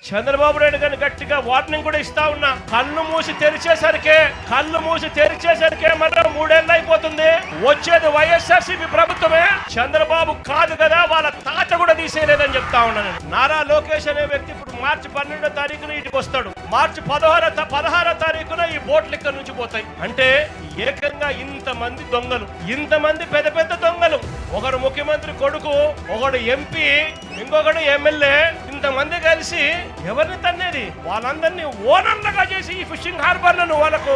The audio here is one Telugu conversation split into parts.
చంద్రబాబు నాయుడు గారిని గట్టిగా వార్నింగ్ కూడా ఇస్తా ఉన్నా. కళ్ళు మూసి తెరిచేసరికే మనం 3 ఏళ్ళు అయిపోతుంది. వచ్చేది వైఎస్ఆర్సీపీ ప్రభుత్వమే, చంద్రబాబు కాదు కదా, వాళ్ళ తాత కూడా తీసేయలేదని చెప్తా ఉన్నాను. నారా లోకేష్ అనే వ్యక్తి ఇప్పుడు మార్చి 12వ తారీఖున ఇంటికి వస్తాడు. మార్చి 16వ తారీఖున ఈ బోట్లు ఇక్కడ నుంచి పోతాయి. అంటే ఏకంగా ఇంతమంది దొంగలు, ఇంతమంది పెద్ద పెద్ద దొంగలు, ఒకడు ముఖ్యమంత్రి కొడుకు, ఒకడు ఎంపీ, ఇంకొకడు ఎమ్మెల్యే, ఇంతమంది కలిసి ఎవరిని తన్నేది? వాళ్ళందరినీ ఓనర్లుగా చేసి ఈ ఫిషింగ్ హార్బర్లను వాళ్ళకు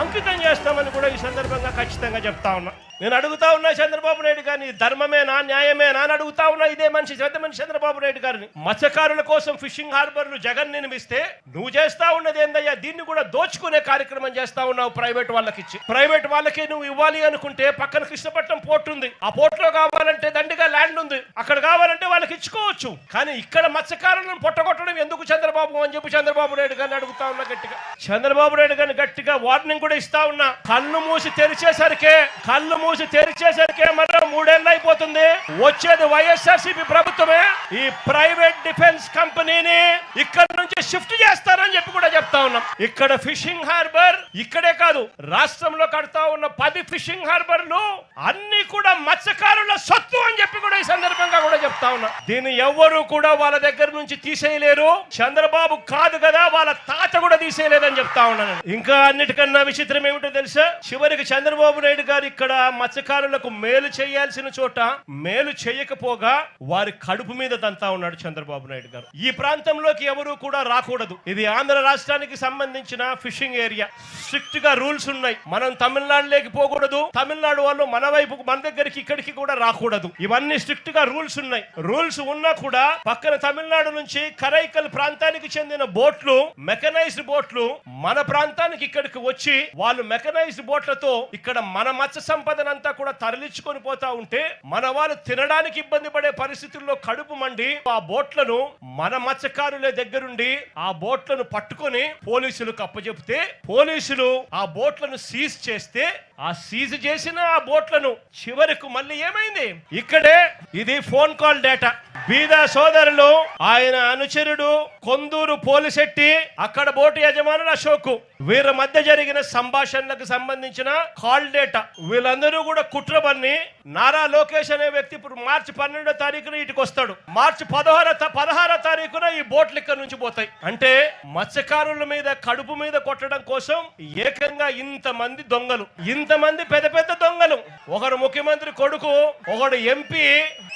అంకితం చేస్తామని కూడా ఈ సందర్భంగా ఖచ్చితంగా చెప్తా ఉన్నా. నేను అడుగుతా ఉన్నా చంద్రబాబు నాయుడు గారిని, ధర్మమేనా న్యాయమేనా అని అడుగుతా ఉన్నా. ఇదే మనిషి చంద్రబాబు నాయుడు గారిని, మత్స్యకారుల కోసం ఫిషింగ్ హార్బర్లు జగన్ నిర్మిస్తే నువ్వు చేస్తా ఉన్నది ఏందయ్యా? దీన్ని కూడా దోచుకునే కార్యక్రమం చేస్తా ఉన్నావు. ప్రైవేట్ వాళ్ళకి ఇచ్చి, ప్రైవేట్ వాళ్ళకి నువ్వు ఇవ్వాలి అనుకుంటే పక్కన కృష్ణపట్నం పోర్ట్ ఉంది, ఆ పోర్ట్ లో కావాలంటే దండిగా ల్యాండ్ ఉంది, అక్కడ కావాలంటే వాళ్ళకి ఇచ్చుకోవచ్చు. కానీ ఇక్కడ మత్స్యకారులను పొట్టగొట్టడం ఎందుకు చంద్రబాబు అని చెప్పి చంద్రబాబు నాయుడు గారిని అడుగుతా ఉన్నా గట్టిగా. చంద్రబాబు నాయుడు గారిని గట్టిగా వార్నింగ్ కూడా ఇస్తా ఉన్నా. కళ్ళు మూసి తెరిచేసరికే మనం 3 ఏళ్ళు అయిపోతుంది. వచ్చేది వైఎస్ఆర్సీపీ ప్రభుత్వమే. ఈ ప్రైవేట్ డిఫెన్స్ కంపెనీని ఇక్కడ నుంచి షిఫ్ట్ చేస్తారని చెప్పి కూడా చెప్తా ఉన్నాం. ఇక్కడ ఫిషింగ్ హార్బర్ ఇక్కడే కాదు, రాష్ట్రంలో కడతా ఉన్న 10 ఫిషింగ్ హార్బర్లు అన్ని కూడా మత్స్యకారుల సొత్తు అని చెప్పి కూడా ఈ సందర్భంగా కూడా చెప్తా ఉన్నా. దీన్ని ఎవ్వరూ కూడా వాళ్ళ దగ్గర నుంచి తీసేయలేరు. చంద్రబాబు కాదు కదా, వాళ్ళ తాత కూడా తీసేయలేదని చెప్తా ఉన్నాను. ఇంకా అన్నిటికన్నా విచిత్రం ఏమిటో తెలుసా? చివరికి చంద్రబాబు నాయుడు గారు ఇక్కడ మత్స్యకారులకు మేలు చేయాల్సిన చోట మేలు చేయకపోగా వారి కడుపు మీద తంతా ఉన్నాడు చంద్రబాబు నాయుడు గారు. ఈ ప్రాంతంలోకి ఎవరు కూడా రాకూడదు. ఇది ఆంధ్ర రాష్ట్రానికి సంబంధించిన ఫిషింగ్ ఏరియా. స్ట్రిక్ట్ గా రూల్స్ ఉన్నాయి. మనం తమిళనాడులోకి పోకూడదు, తమిళనాడు వాళ్ళు మన వైపు మన దగ్గరికి ఇక్కడికి కూడా రాకూడదు. ఇవన్నీ స్ట్రిక్ట్ గా రూల్స్ ఉన్నాయి. రూల్స్ ఉన్నా కూడా పక్కన తమిళనాడు నుంచి కరైకల్ ప్రాంతానికి చెందిన బోట్లు, మెకనైజ్డ్ బోట్లు మన ప్రాంతానికి ఇక్కడికి వచ్చి వాళ్ళు మెకనైజ్డ్ బోట్లతో ఇక్కడ మన మత్స్య సంపదనంతా కూడా తరలించుకొని పోతా ఉంటే మన వాళ్ళు తినడానికి ఇబ్బంది పడే పరిస్థితుల్లో కడుపు మండి ఆ బోట్లను మన మత్స్యకారుల దగ్గరుండి ఆ బోట్లను పట్టుకొని పోలీసులకు అప్పచెప్తే పోలీసులు ఆ బోట్లను సీజ్ చేస్తే ఆ సీజ్ చేసిన ఆ బోట్లను చివరకు మళ్ళీ ఏమైంది? ఇక్కడే ఇది ఫోన్ కాల్ డేటా. బీదా సోదరులు, ఆయన అనుచరుడు కొందూరు పోలిశెట్టి, అక్కడ బోటు యజమానులు అశోక్, వీరి మధ్య జరిగిన సంభాషణలకు సంబంధించిన కాల్ డేటా. వీళ్ళందరూ కూడా కుట్రబన్ని నారా లోకేష్ అనే వ్యక్తి ఇప్పుడు మార్చి 12వ తారీఖున ఇంటికి వస్తాడు. మార్చి 16వ తారీఖున ఈ బోట్లు ఇక్కడ నుంచి పోతాయి. అంటే మత్స్యకారుల మీద కడుపు మీద కొట్టడం కోసం ఏకంగా ఇంతమంది దొంగలు, ఇంతమంది పెద్ద పెద్ద దొంగలు, ఒకడు ముఖ్యమంత్రి కొడుకు, ఒకడు ఎంపీ,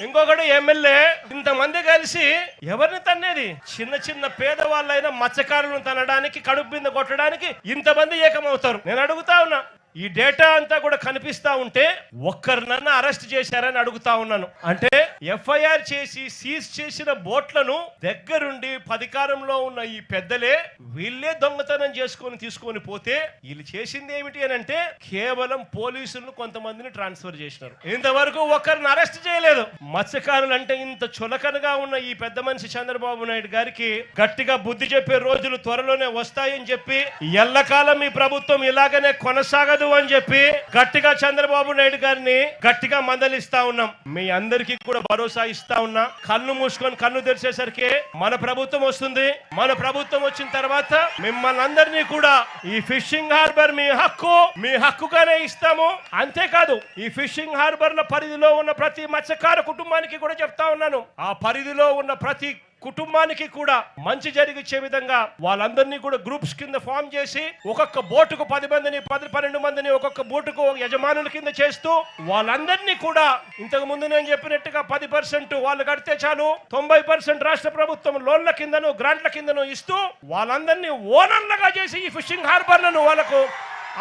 ఇంకొకడు ఎమ్మెల్యే, ఇంతమంది కలిసి ఎవరిని తన్నేది? చిన్న చిన్న పేదవాళ్ళైనా మత్స్యకారులను తనడానికి, కడుపు మీద కొట్టడానికి ఇంతమంది ఏకమవుతారు. నేను అడుగుతా ఉన్నా, ఈ డేటా అంతా కూడా కనిపిస్తా ఉంటే ఒక్కరినన్నా అరెస్ట్ చేశారని అడుగుతా ఉన్నాను. అంటే ఎఫ్ఐఆర్ చేసి సీజ్ చేసిన బోట్లను దగ్గరుండి అధికారంలో ఉన్న ఈ పెద్దలే వీళ్ళే దొంగతనం తీసుకొని పోతే వీళ్ళు చేసింది ఏమిటి అని అంటే కేవలం పోలీసులను కొంతమందిని ట్రాన్స్ఫర్ చేసినారు. ఇంతవరకు ఒక్కరిని అరెస్ట్ చేయలేదు. మత్స్యకారులు అంటే ఇంత చులకనగా ఉన్న ఈ పెద్ద మనిషి చంద్రబాబు నాయుడు గారికి గట్టిగా బుద్ధి చెప్పే రోజులు త్వరలోనే వస్తాయని చెప్పి, ఎల్లకాలం ఈ ప్రభుత్వం ఇలాగనే కొనసాగదు అని చెప్పి గట్టిగా చంద్రబాబు నాయుడు గారిని గట్టిగా మందలిస్తా ఉన్నాం. మీ అందరికీ కూడా భరోసా ఇస్తా ఉన్నా. కళ్ళు మూసుకొని కళ్ళు తెరిచేసరికి మన ప్రభుత్వం వస్తుంది. మన ప్రభుత్వం వచ్చిన తర్వాత మిమ్మల్ని అందరినీ కూడా ఈ ఫిషింగ్ హార్బర్ మీ హక్కుగానే ఇస్తాము. అంతేకాదు ఈ ఫిషింగ్ హార్బర్ల పరిధిలో ఉన్న ప్రతి మత్స్యకార కుటుంబానికి కూడా చెప్తా ఉన్నాను, ఆ పరిధిలో ఉన్న ప్రతి కుటుంబానికి కూడా మంచి జరిగించే విధంగా వాళ్ళందరినీ కూడా గ్రూప్స్ కింద ఫామ్ చేసి ఒక్కొక్క బోటుకు 10 మందిని 12 మందిని ఒక్కొక్క బోటుకు యజమానుల కింద చేస్తూ వాళ్ళందరినీ కూడా ఇంతకు ముందు నేను చెప్పినట్టుగా 10% వాళ్ళు కడితే చాలు, 90% రాష్ట్ర ప్రభుత్వం లోన్ల కిందను గ్రాంట్ల కిందను ఇస్తూ వాళ్ళందరినీ ఓనర్లుగా చేసి ఈ ఫిషింగ్ హార్బర్లను వాళ్ళకు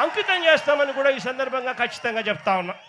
అంకితం చేస్తామని కూడా ఈ సందర్భంగా ఖచ్చితంగా చెప్తా ఉన్నా.